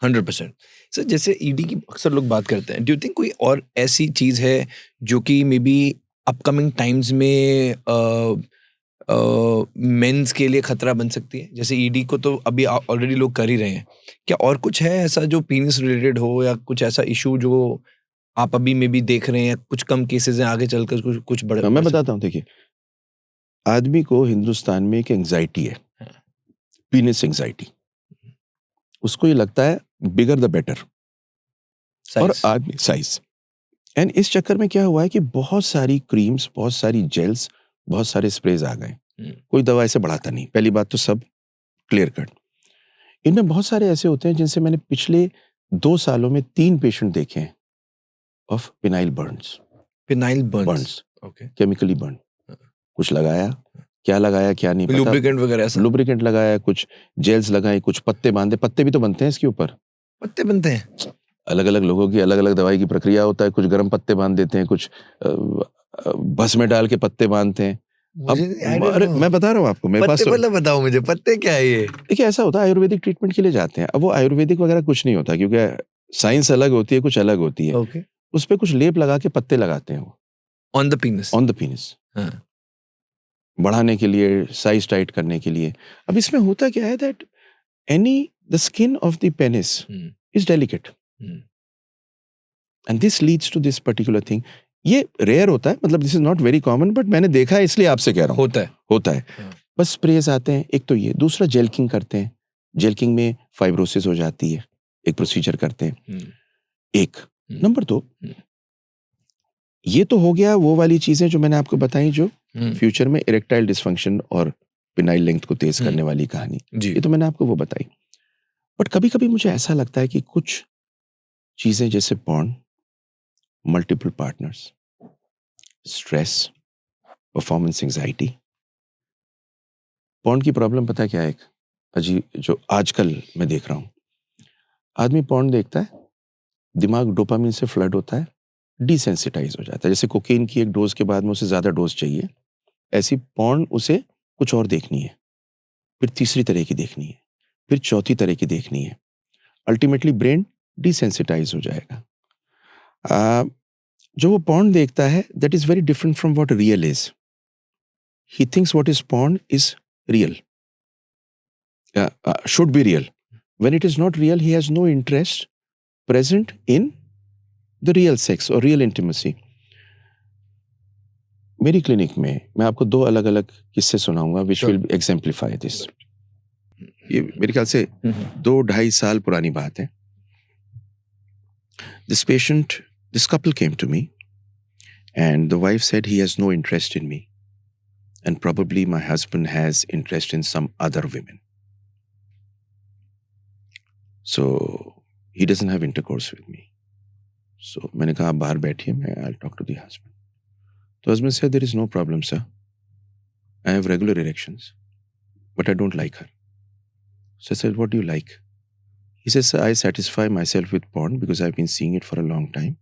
100%। Sir जैसे ED की अक्सर लोग बात करते हैं, डू यू थिंक कोई और ऐसी चीज़ है जो कि मे बी अपकमिंग टाइम्स में मेंस के लिए खतरा बन सकती है? जैसे ईडी को तो अभी ऑलरेडी लोग कर ही रहे हैं। क्या और कुछ है ऐसा जो पीनिस रिलेटेड हो या कुछ ऐसा इश्यू जो आप अभी मे बी देख रहे हैं या कुछ कम केसेज़ हैं आगे चलकर कुछ बढ़ मैं बढ़ सकते बताता हूँ, देखिए, आदमी को हिंदुस्तान में एक एंग्जाइटी है, हैं? Penis anxiety. उसको ये लगता है बिगर द बेटर, और साइज़। आदमी साइज। एंड इस चक्कर में क्या हुआ है कि बहुत सारी क्रीम्स, बहुत सारी जेल्स, बहुत सारे स्प्रेज आ गए। हुँ, कोई दवा ऐसे बढ़ाता नहीं, पहली बात तो सब क्लियर कट। इनमें बहुत सारे ऐसे होते हैं जिनसे मैंने पिछले 2 सालों में 3 पेशेंट देखे हैं of phenyl Burns. Phenyl Burns. Burns, okay. Chemically burn. हाँ। कुछ लगाया, क्या लगाया क्या नहीं पता। लुब्रिकेंट वगैरह ऐसा? लुब्रिकेंट लगाया, कुछ जेल्स लगाई, कुछ पत्ते बांधे। पत्ते भी तो बनते हैं इसके ऊपर। पत्ते बनते हैं? अलग-अलग लोगों की अलग-अलग दवाई की प्रक्रिया होता है। कुछ गरम पत्ते बांध देते हैं, कुछ भस्म में डाल के पत्ते बांधते हैं। मुझे आई डोंट अरे नो। मैं बता रहा हूँ आपको, मेरे पास पत्ते तो मतलब बताओ मुझे, पत्ते क्या है ये? देखिए ऐसा होता है, आयुर्वेदिक ट्रीटमेंट के लिए जाते हैं। अब वो आयुर्वेदिक वगैरह कुछ नहीं होता, क्योंकि साइंस अलग होती है, कुछ अलग होती है। ओके। उस पे कुछ लेप लगा के पत्ते लगाते हैं वो, on the penis. On the penis, हाँ। बढ़ाने के लिए, साइज टाइट करने के लिए। अब इसमें होता क्या है that any the skin of the penis hmm, is delicate, hmm. And this leads to this particular thing. ये रेयर होता है, मतलब this is not very common, but मैंने देखा है इसलिए आपसे कह रहा हूँ। होता है। होता है। हाँ। बस स्प्रेज आते हैं, एक तो ये, दूसरा जेल्किंग करते हैं। जेल्किंग में फाइब्रोसिस हो जाती है, एक प्रोसीजर करते हैं। हुँ, एक हुँ, नंबर 2, हुँ, ये तो हो गया वो वाली चीजें जो मैंने आपको बताई, जो हुँ, फ्यूचर में इरेक्टाइल डिसफंक्शन और पिनाइल लेंथ को तेज हुँ। करने वाली कहानी। जी। ये तो मैंने आपको वो बताई। बट कभी कभी मुझे ऐसा लगता है कि कुछ चीजें जैसे porn, multiple partners, stress, performance anxiety. Porn की प्रॉब्लम पता है क्या है? एक अजीब जो आजकल मैं देख रहा हूँ, आदमी पॉर्न देखता है, दिमाग डोपामिन से फ्लड होता है, डिसेंसिटाइज हो जाता है। जैसे कोकेन की एक डोज के बाद में उसे ज्यादा डोज चाहिए, ऐसी पॉर्न उसे कुछ और देखनी है, फिर तीसरी तरह की देखनी है, फिर चौथी तरह की देखनी है। अल्टीमेटली ब्रेन डिसेंसिटाइज हो जाएगा। आ, जो वो पॉर्न देखता है, that is very different from what real is. He thinks what is porn is real, should be real. When it is not real, he has no interest present in the real sex or real intimacy. मेरी clinic में मैं आपको 2 अलग-अलग किस्से सुनाऊंगा which sure. will exemplify this. ये हुँ, मेरे ख्याल से हुँ, हुँ, 2 ढाई साल पुरानी बात है। This patient, this couple came to me and the wife said he has no interest in me and probably my husband has interest in some other women. So he doesn't have intercourse with me. So मैंने कहा आप बाहर बैठिए, मैं I'll talk to the husband. The husband said there is no problem, sir. I have regular erections, but I don't like her. So I said, what do you like? He says, sir, I satisfy myself with porn because I've been seeing it for a long time.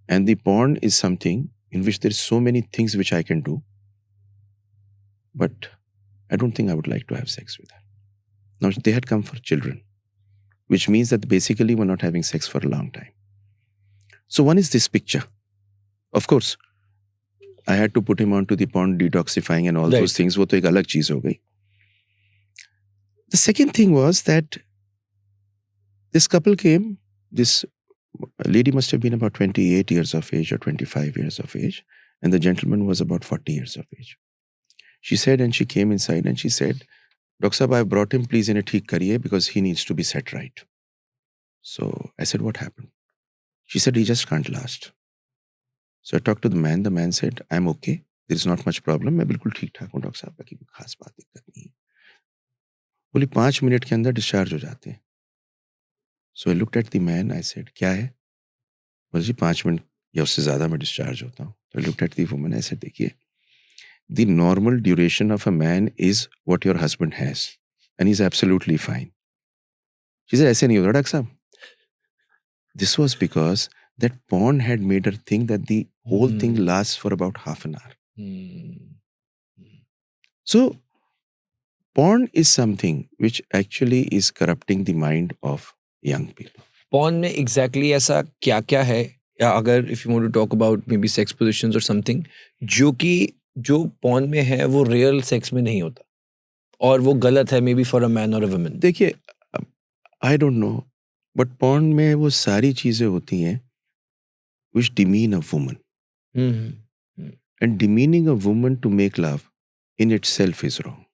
And the porn is something in which there's so many things which I can do, but I don't think I would like to have sex with her. Now, they had come for children, which means that basically we're not having sex for a long time. So one is this picture. Of course, I had to put him onto the porn detoxifying and all Right. those things. वो तो एक अलग चीज हो गई. The second thing was that this couple came, this lady must have been about 28 years of age or 25 years of age, and the gentleman was about 40 years of age. She said, and she came inside and she said, Dr. Sahab, I've brought him, please, in a theek kariye because he needs to be set right. So I said, what happened? She said, he just can't last. So I talked to the man. The man said, I'm okay. There's not much problem. मैं बिल्कुल ठीक ठाक हूँ doctor साहब, बाकी कोई खास बात दिक्कत नहीं है. बोली 5 मिनट के अंदर डिस्चार्ज हो जाते हैं. So I looked at the man. I said, क्या है? बोले जी 5 मिनट या उससे ज़्यादा मैं डिस्चार्ज होता हूँ. So I looked at the woman. I said, देखिए, the normal duration of a man is what your husband has, and he's absolutely fine. She said, ऐसे नहीं होता डॉक्टर साहब. This was because that porn had made her think that the whole thing lasts for about half an hour. So porn is something which actually is corrupting the mind of young people. Porn में exactly ऐसा क्या क्या है, या अगर if you want to talk about may be sex positions और something, जो porn में है वो रियल सेक्स में नहीं होता और वो गलत है may be for a man और अ वुमन? देखिए, I don't know, but porn में वो सारी चीजें होती हैं which demean a woman, hmm. and demeaning a woman to make love in itself is wrong.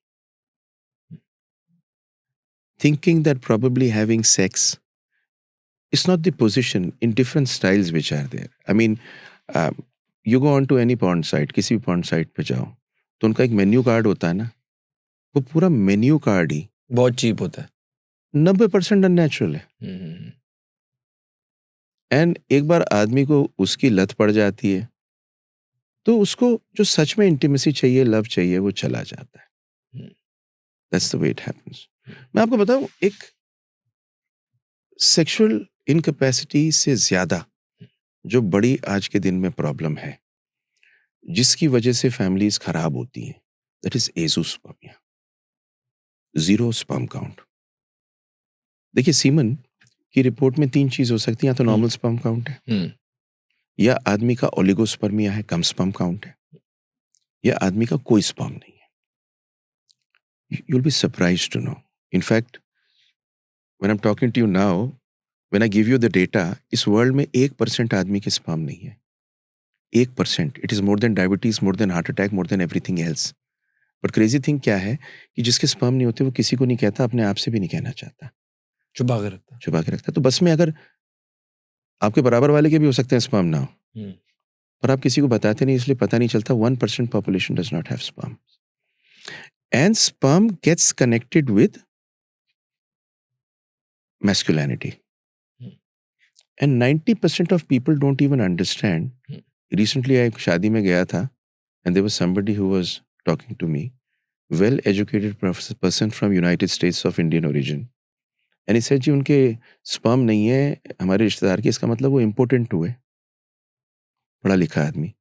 Thinking that probably having sex is not the position in different styles which are there. I mean, you go on to any porn site, किसी भी porn site पे जाओ, तो उनका एक menu card होता है ना, वो पूरा मेन्यू कार्ड ही बहुत चीप होता है। 90% अननेचुरल है। हम्म। एंड एक बार आदमी को उसकी लत पड़ जाती है, तो उसको जो सच में इंटीमेसी चाहिए, लव चाहिए, वो चला जाता है। Hmm. That's the way it happens. मैं आपको बताऊं, एक सेक्सुअल इनकैपेसिटी से ज्यादा जो बड़ी आज के दिन में प्रॉब्लम है, जिसकी वजह से फैमिलीज खराब होती हैं, that is azoospermia, zero sperm count. देखिए, सीमन की रिपोर्ट में 3 चीज हो सकती है, या तो नॉर्मल स्पर्म काउंट है, या आदमी का ओलिगोस्पर्मिया है, कम स्पर्म काउंट है, या आदमी का कोई स्पर्म नहीं है। You'll be surprised to know. In fact, when I'm talking to you now, when I give you the data, इस वर्ल्ड में 1% आदमी के स्पर्म नहीं है। 1%. It is more than diabetes, more than heart attack, more than everything else. But crazy thing क्या है कि जिसके स्पर्म नहीं होते वो किसी को नहीं कहता, अपने आप से भी नहीं कहना चाहता, छुपा के रखता है। छुपा के रखता है। तो बस में अगर आपके बराबर वाले के भी हो सकते हैं स्पर्म ना हो, पर आप किसी को बताते नहीं, इसलिए पता नहीं चलता। 1% population does not have sperm. And sperm gets connected with masculinity. And 90% of people don't even understand. Recently, I शादी में गया था, and there was somebody who was talking to me, well-educated person from United States of Indian origin. And he said, जी उनके sperm नहीं है हमारे रिश्तेदार के, इसका मतलब वो important हुए, पढ़ा लिखा आदमी।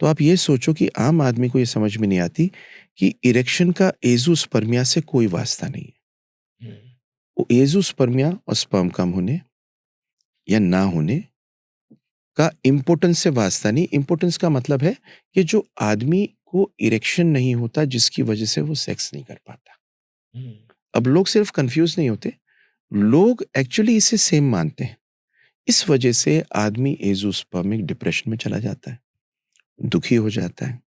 तो आप ये सोचो कि आम आदमी को ये समझ में नहीं आती कि इरेक्शन का एजोस्पर्मिया से कोई वास्ता नहीं है। वो एजोस्पर्मिया और स्पर्म कम होने या ना होने का इम्पोर्टेंस से वास्ता नहीं। इम्पोर्टेंस का मतलब है कि जो आदमी को इरेक्शन नहीं होता, जिसकी वजह से वो सेक्स नहीं कर पाता। अब लोग सिर्फ कंफ्यूज नहीं होते, लोग एक्चुअली इसे सेम मानते हैं। इस वजह से आदमी एजोस्पर्मिक डिप्रेशन में चला जाता है, दुखी हो जाता है।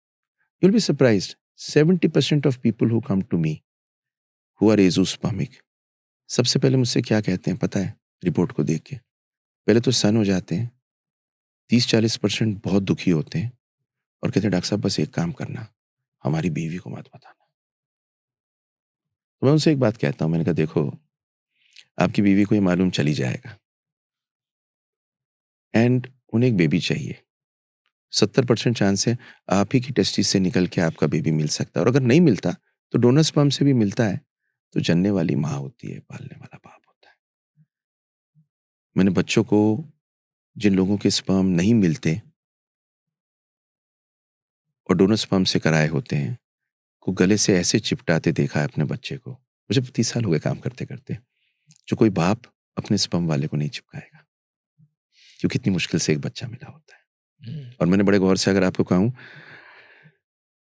You'll be surprised, 70% of people who come to me who are azoospermic, सबसे पहले मुझसे क्या कहते हैं पता है? रिपोर्ट को देख के पहले तो सन हो जाते हैं, 30-40% बहुत दुखी होते हैं और कहते हैं डॉक्टर साहब बस एक काम करना, हमारी बीवी को मत बताना। तो मैं उनसे एक बात कहता हूँ, मैंने कहा देखो, आपकी बीवी को ये मालूम चली जाएगा एंड उन्हें एक बेबी चाहिए, 70% चांस है आप ही की टेस्टिस से निकल के आपका बेबी मिल सकता है, और अगर नहीं मिलता तो डोनर स्पर्म से भी मिलता है, तो जनने वाली माँ होती है, पालने वाला बाप होता है। मैंने बच्चों को, जिन लोगों के स्पर्म नहीं मिलते और डोनर स्पर्म से कराए होते हैं, को गले से ऐसे चिपटाते देखा है अपने बच्चे को। मुझे 30 साल हो गए काम करते करते, जो कोई बाप अपने स्पर्म वाले को नहीं चिपकाएगा, क्योंकि इतनी मुश्किल से एक बच्चा मिला होता है। और मैंने बड़े गौर से अगर आपको कहूं,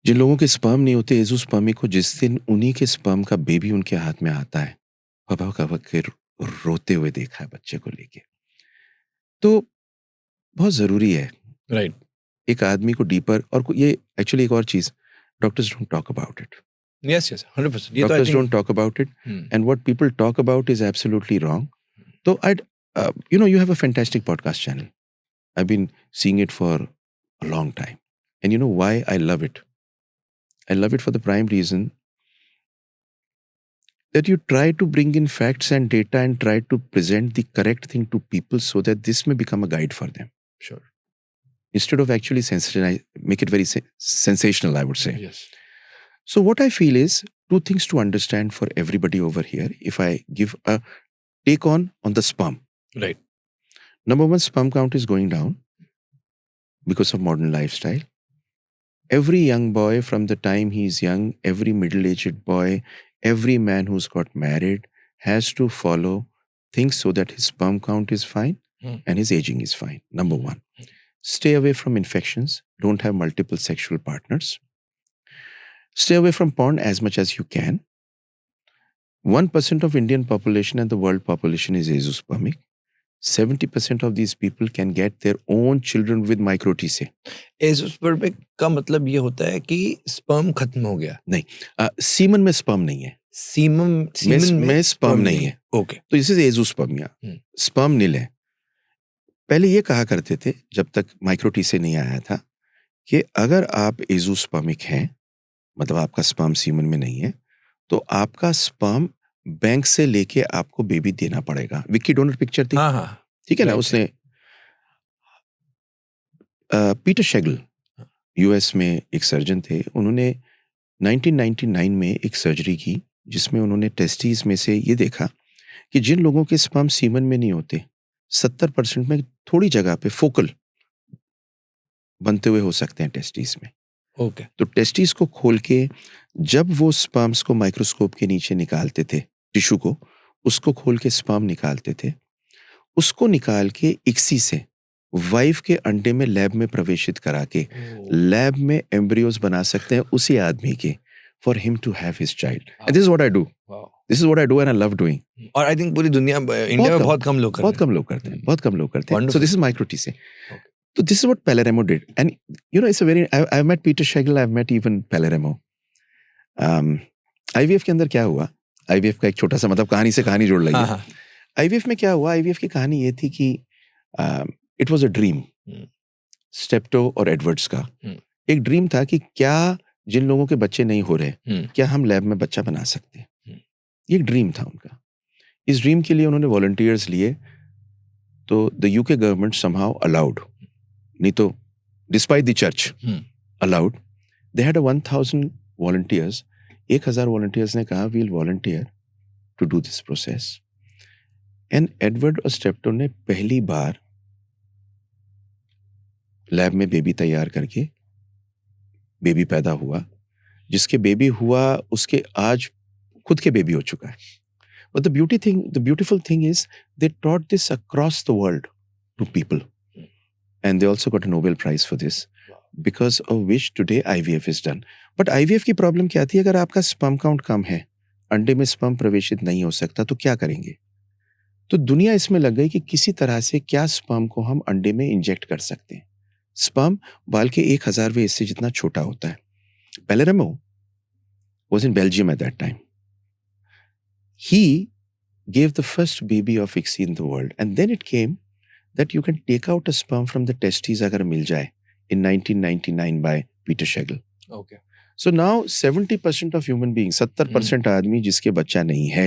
जिन लोगों के स्पर्म नहीं होते एजोस्पर्मिक को, जिस दिन उन्हीं के स्पर्म का बेबी उनके हाथ में आता है, पापा के रोते हुए देखा है बच्चे को लेके। तो बहुत जरूरी है राइट, एक आदमी को डीपर, और ये एक्चुअली एक और चीज, doctors don't talk about it. Yes yes 100%। ये तो Doctors don't talk about it, and what people talk about is absolutely wrong. So you have a fantastic podcast channel. I've been seeing it for a long time, and you know why I love it? I love it for the prime reason that you try to bring in facts and data and try to present the correct thing to people so that this may become a guide for them. Sure. Instead of actually make it very sensational, I would say. Yes. So what I feel is 2 things to understand for everybody over here. If I give a take on the sperm. Right. Number 1, sperm count is going down because of modern lifestyle. Every young boy from the time he's young, every middle-aged boy, every man who's got married has to follow things so that his sperm count is fine and his aging is fine. Number one. Stay away from infections. Don't have multiple sexual partners. Stay away from porn as much as you can. 1% of Indian population and the world population is azoospermic. 70% of these people can get their own children with micro T से. एज़ोस्पर्मिक का मतलब ये होता है कि sperm खत्म हो गया. सीमन में स्पर्म नहीं है. सीमन में स्पर्म नहीं है. ओके. तो दिस इज एज़ोस्पर्मिया. स्पर्म नील है. पहले ये कहा करते थे जब तक माइक्रो टी से नहीं आया था कि अगर आप एज़ोस्पर्मिक हैं, मतलब आपका स्पर्म सीमन में नहीं है, तो आपका स्पर्म बैंक से लेके आपको बेबी देना पड़ेगा. विक्की डोनर पिक्चर थी. हाँ. ठीक है ना. उसने पीटर शेगल यूएस में एक सर्जन थे. उन्होंने 1999 में एक सर्जरी की जिसमें उन्होंने टेस्टिस में से ये देखा कि जिन लोगों के स्पर्म सीमन में नहीं होते 70% में थोड़ी जगह पे फोकल बनते हुए हो सकते हैं टेस्टिस में. ओके. तो टेस्टिस को खोल के जब वो स्पर्म्स को माइक्रोस्कोप के नीचे निकालते थे, टिश्यू को, उसको खोल के स्पर्म निकालते थे, उसको निकाल के इक्सी से वाइफ के अंडे में लैब में प्रवेशित करा के लैब में एम्ब्रियोज बना सकते हैं उसी आदमी के, for him to have his child. And this is what I do. This is what I do and I love doing. और आई थिंक पूरी दुनिया, इंडिया में बहुत कम लोग करते हैं. बहुत कम लोग करते हैं. So this is micro T से. So this is what Palermo did. And you know, it's a very, I've met Peter Schlegel, I've met even Palermo. IVF के अंदर क्या हुआ? IVF का एक छोटा सा, मतलब कहानी से कहानी जोड़ लगी. IVF में क्या हुआ? IVF की कहानी ये थी कि it was a dream. स्टेप्टो और एडवर्ड्स का एक ड्रीम था कि क्या जिन लोगों के बच्चे नहीं हो रहे, क्या हम लैब में बच्चा बना सकते हैं. ये एक ड्रीम था उनका. इस ड्रीम के लिए उन्होंने वॉलंटियर्स लिए. तो the UK government somehow allowed, नहीं तो despite the church allowed, they had 1000 volunteers. 1000 volunteers ने कहा we'll volunteer to do this process. And Edward और स्टेप्टो ने पहली बार लैब में बेबी तैयार करके बेबी पैदा हुआ. जिसके बेबी हुआ उसके आज खुद के बेबी हो चुका है. But the beautiful thing is they taught this across the world to people. And they also got a Nobel Prize for this, because of which today IVF is done. But IVF की problem क्या थी? अगर आपका sperm count कम है, अंडे में sperm प्रवेशित नहीं हो सकता, तो क्या करेंगे? तो दुनिया इसमें लग गई कि किसी तरह से क्या स्पर्म को हम अंडे में इंजेक्ट कर सकते हैं. स्पर्म बाल के 1000वें हिस्से जितना छोटा होता है. Palermo was in Belgium at that time. He gave the first baby of ICSI in the world, and then it came that you can take out a sperm from the testes अगर मिल जाए, in 1999 by Peter Schlegel. Okay. So now 70% of human beings, 70% आदमी जिसके बच्चा नहीं है,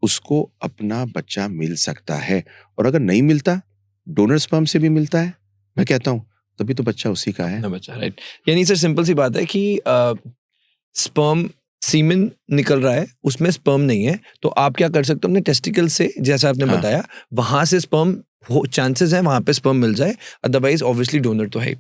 उसको अपना बच्चा मिल सकता है. और अगर नहीं मिलता, डोनर स्पर्म से भी मिलता है, मैं कहता हूँ तभी तो बच्चा उसी का है ना बच्चा. राइट. यानी सर सिंपल सी बात है कि स्पर्म सीमेन निकल रहा है, उसमें स्पर्म नहीं है, तो आप क्या कर सकते हो? अपने टेस्टिकल से, जैसा आपने बताया, वहां से स्पर्म चांसेस है वहां पे स्पर्म मिल जाए. अदरवाइज ऑब्वियसली डोनर तो है.